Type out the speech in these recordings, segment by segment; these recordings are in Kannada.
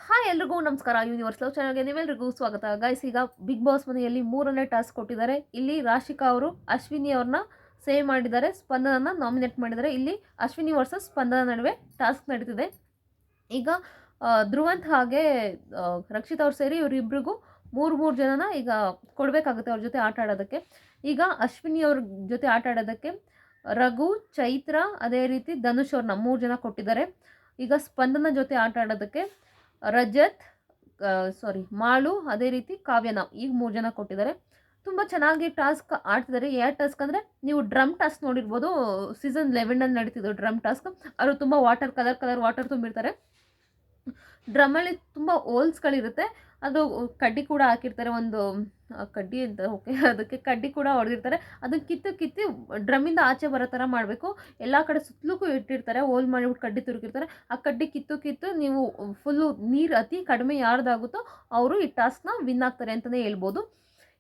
ಹಾಯ್ ಎಲ್ರಿಗೂ ನಮಸ್ಕಾರ. ಯೂನಿವರ್ಸ್ ಲವ್ ಚಾನಲ್ಗೆ ನೀವೆಲ್ರಿಗೂ ಸ್ವಾಗತ. ಗೈಸ್, ಈಗ ಬಿಗ್ ಬಾಸ್ ಮನೆಯಲ್ಲಿ 3ನೇ ಟಾಸ್ಕ್ ಕೊಟ್ಟಿದ್ದಾರೆ. ಇಲ್ಲಿ ರಾಶಿಕಾ ಅವರು ಅಶ್ವಿನಿ ಅವ್ರನ್ನ ಸೇವ್ ಮಾಡಿದ್ದಾರೆ, ಸ್ಪಂದನನ ನಾಮಿನೇಟ್ ಮಾಡಿದ್ದಾರೆ. ಇಲ್ಲಿ ಅಶ್ವಿನಿ ವರ್ಸಸ್ ಸ್ಪಂದನ ನಡುವೆ ಟಾಸ್ಕ್ ನಡೀತಿದೆ. ಈಗ ಧ್ರುವಂತ್ ಹಾಗೆ ರಕ್ಷಿತ್ ಅವ್ರು ಸೇರಿ ಇವರಿಬ್ರಿಗೂ ಮೂರು ಜನನ ಈಗ ಕೊಡಬೇಕಾಗುತ್ತೆ ಅವ್ರ ಜೊತೆ ಆಟ ಆಡೋದಕ್ಕೆ. ಈಗ ಅಶ್ವಿನಿ ಅವ್ರ ಜೊತೆ ಆಟ ಆಡೋದಕ್ಕೆ ರಘು, ಚೈತ್ರ, ಅದೇ ರೀತಿ ಧನುಷ್ ಅವ್ರನ್ನ 3 ಜನ ಕೊಟ್ಟಿದ್ದಾರೆ. ಈಗ ಸ್ಪಂದನ ಜೊತೆ ಆಟ ಆಡೋದಕ್ಕೆ ರಜತ್, ಮಾಳು, ಅದೇ ರೀತಿ ಕಾವ್ಯನ, ಈಗ 3 ಜನ ಕೊಟ್ಟಿದ್ದಾರೆ. ತುಂಬ ಚೆನ್ನಾಗಿ ಟಾಸ್ಕ್ ಆಡ್ತಿದ್ದಾರೆ. ಯಾವ ಟಾಸ್ಕ್ ಅಂದರೆ, ನೀವು ಡ್ರಮ್ ಟಾಸ್ಕ್ ನೋಡಿರ್ಬೋದು, ಸೀಸನ್ 11 ನಡೀತಿದ್ದು ಡ್ರಮ್ ಟಾಸ್ಕ್. ಅವರು ತುಂಬ ಕಲರ್ ವಾಟರ್ ತುಂಬಿರ್ತಾರೆ. ಡ್ರಮ್ಮಲ್ಲಿ ತುಂಬ ಹೋಲ್ಸ್ಗಳಿರುತ್ತೆ. ಅದು ಕಡ್ಡಿ ಕೂಡ ಹಾಕಿರ್ತಾರೆ, ಒಂದು ಕಡ್ಡಿ ಅಂತ, ಓಕೆ, ಅದಕ್ಕೆ ಕಡ್ಡಿ ಕೂಡ ಹೊಡೆದಿರ್ತಾರೆ. ಅದನ್ನು ಕಿತ್ತು ಡ್ರಮ್ಮಿಂದ ಆಚೆ ಬರೋ ಥರ ಮಾಡಬೇಕು. ಎಲ್ಲ ಕಡೆ ಸುತ್ತಲೂ ಇಟ್ಟಿರ್ತಾರೆ, ಹೋಲ್ ಮಾಡಿಬಿಟ್ಟು ಕಡ್ಡಿ ತುರುಕಿರ್ತಾರೆ. ಆ ಕಡ್ಡಿ ಕಿತ್ತು ನೀವು ಫುಲ್ಲು ನೀರು ಅತಿ ಕಡಿಮೆ ಯಾರ್ದಾಗುತ್ತೋ ಅವರು ಈ ಟಾಸ್ಕ್ನ ವಿನ್ ಆಗ್ತಾರೆ ಅಂತಲೇ ಹೇಳ್ಬೋದು.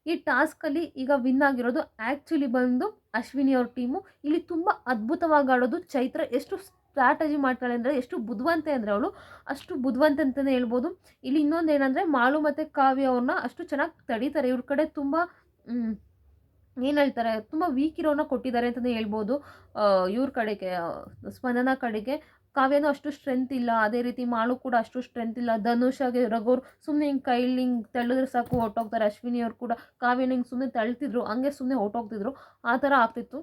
ಈ ಟಾಸ್ಕಲ್ಲಿ ಈಗ ವಿನ್ ಆಗಿರೋದು ಆ್ಯಕ್ಚುಲಿ ಬಂದು ಅಶ್ವಿನಿ ಅವ್ರ ಟೀಮು. ಇಲ್ಲಿ ತುಂಬ ಅದ್ಭುತವಾಗಿ ಆಡೋದು ಚೈತ್ರ. ಎಷ್ಟು ಸ್ಟ್ರಾಟಜಿ ಮಾಡ್ತಾಳೆ ಅಂದರೆ, ಎಷ್ಟು ಬುದ್ಧಿವಂತೆ ಅಂದರೆ ಅವಳು, ಅಷ್ಟು ಬುದ್ಧಿವಂತೆ ಅಂತಲೇ ಹೇಳ್ಬೋದು. ಇಲ್ಲಿ ಇನ್ನೊಂದು ಏನಂದರೆ, ಮಾಳು ಮತ್ತು ಕಾವ್ಯ ಅವ್ರನ್ನ ಅಷ್ಟು ಚೆನ್ನಾಗಿ ತಡೀತಾರೆ. ಇವ್ರ ಕಡೆ ತುಂಬ ಏನು ಹೇಳ್ತಾರೆ, ತುಂಬ ವೀಕ್ ಇರೋನ ಕೊಟ್ಟಿದ್ದಾರೆ ಅಂತಲೇ ಹೇಳ್ಬೋದು. ಇವ್ರ ಕಡೆಗೆ ಸ್ಪಂದನ ಕಡೆಗೆ ಕಾವ್ಯನೂ ಅಷ್ಟು ಸ್ಟ್ರೆಂತ್ ಇಲ್ಲ, ಅದೇ ರೀತಿ ಮಾಳು ಕೂಡ ಅಷ್ಟು ಸ್ಟ್ರೆಂತ್ ಇಲ್ಲ. ಧನುಷಾಗೆ ರಘೋರು ಸುಮ್ಮನೆ ಹಿಂಗೆ ಕೈಲಿ ಹಿಂಗೆ ತಳ್ಳಿದ್ರೆ ಸಾಕು ಹೊರ್ಟೋಗ್ತಾರೆ. ಅಶ್ವಿನಿ ಅವ್ರು ಕೂಡ ಕಾವ್ಯನ ಹಿಂಗೆ ಸುಮ್ಮನೆ ತಳ್ತಿದ್ರು, ಹಂಗೆ ಸುಮ್ಮನೆ ಹೊರ್ಟೋಗ್ತಿದ್ರು, ಆ ಥರ ಆಗ್ತಿತ್ತು.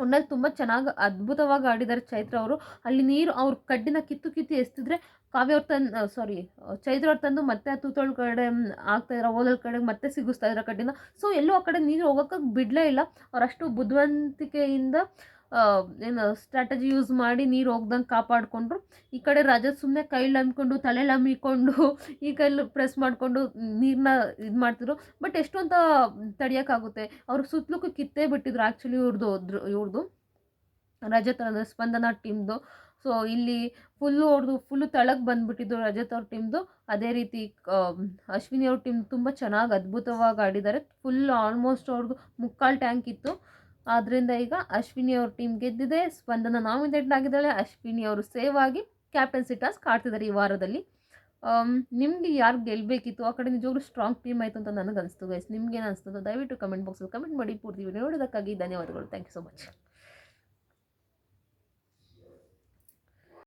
ಒಟ್ನಲ್ಲಿ ತುಂಬ ಚೆನ್ನಾಗಿ ಅದ್ಭುತವಾಗಿ ಆಡಿದ್ದಾರೆ ಚೈತ್ರ ಅವರು. ಅಲ್ಲಿ ನೀರು ಅವ್ರ ಕಡ್ಡಿನ ಕಿತ್ತು ಎಸ್ತಿದ್ರೆ ಕಾವ್ಯ ಅವ್ರು ಚೈತ್ರ ಅವ್ರು ತಂದು ಮತ್ತೆ ಆ ತೂತೊಳ ಕಡೆ ಆಗ್ತಾಯಿದ್ರು, ಓಲಲ್ ಕಡೆ ಮತ್ತೆ ಸಿಗಿಸ್ತಾ ಇದ್ರು ಕಡ್ಡಿನ. ಸೊ ಎಲ್ಲೂ ಆ ಕಡೆ ನೀರು ಹೋಗೋಕ್ಕೆ ಬಿಡಲೇ ಇಲ್ಲ. ಅವರಷ್ಟು ಬುದ್ಧಿವಂತಿಕೆಯಿಂದ ಏನು ಸ್ಟ್ರಾಟಜಿ ಯೂಸ್ ಮಾಡಿ ನೀರು ಹೋಗ್ದಂಗೆ ಕಾಪಾಡಿಕೊಂಡ್ರು. ಈ ಕಡೆ ರಜತ್ ಸುಮ್ಮನೆ ಕೈಲಿ ಅಂದ್ಕೊಂಡು ತಲೆಯಲ್ಲಿ ಅಮ್ಮಿಕೊಂಡು ಈ ಕೈಲಿ ಪ್ರೆಸ್ ಮಾಡಿಕೊಂಡು ನೀರನ್ನ ಇದು ಮಾಡ್ತಿದ್ರು. ಬಟ್ ಎಷ್ಟು ಅಂತ ತಡೆಯೋಕ್ಕಾಗುತ್ತೆ, ಅವ್ರ ಸುತ್ತಲೂ ಕಿತ್ತೇ ಬಿಟ್ಟಿದ್ರು ಆ್ಯಕ್ಚುಲಿ ಇವ್ರದ್ದು ರಜತ್ ಅಂದರೆ ಸ್ಪಂದನ ಟೀಮ್ದು. ಸೊ ಇಲ್ಲಿ ಫುಲ್ಲು ತಳಕ್ಕೆ ಬಂದುಬಿಟ್ಟಿದ್ದು ರಜತ್ ಅವ್ರ ಟೀಮ್ದು. ಅದೇ ರೀತಿ ಅಶ್ವಿನಿ ಅವ್ರ ಟೀಮ್ ತುಂಬ ಚೆನ್ನಾಗಿ ಅದ್ಭುತವಾಗಿ ಆಡಿದ್ದಾರೆ. ಆಲ್ಮೋಸ್ಟ್ ಅವ್ರದ್ದು ಮುಕ್ಕಾಲು ಟ್ಯಾಂಕ್ ಇತ್ತು. ಆದ್ದರಿಂದ ಈಗ ಅಶ್ವಿನಿ ಅವ್ರ ಟೀಮ್ ಗೆದ್ದಿದೆ. ಸ್ಪಂದನ ನಾಮಿನೇಟ್ ಆಗಿದ್ದಾಳೆ. ಅಶ್ವಿನಿ ಅವರು ಸೇವ್ ಆಗಿ ಕ್ಯಾಪ್ಟನ್ಸಿ ಟಾಸ್ಕ್ ಆಡ್ತಿದ್ದಾರೆ ಈ ವಾರದಲ್ಲಿ. ನಿಮಗೆ ಯಾರು ಗೆಲ್ಲಬೇಕಿತ್ತು, ಆ ಕಡೆ ನಿಜವಾಗ್ಲೂ ಸ್ಟ್ರಾಂಗ್ ಟೀಮ್ ಆಯಿತು ಅಂತ ನನಗೆ ಅನಿಸ್ತು ಗೈಸ್. ನಿಮ್ಗೇನು ಅನಿಸ್ತದೆ ದಯವಿಟ್ಟು ಕಮೆಂಟ್ ಬಾಕ್ಸಲ್ಲಿ ಕಮೆಂಟ್ ಮಾಡಿ. ಪೂರ್ತಿ ವಿಡಿಯೋ ನೋಡೋದಕ್ಕಾಗಿ ಧನ್ಯವಾದಗಳು. Thank you so much.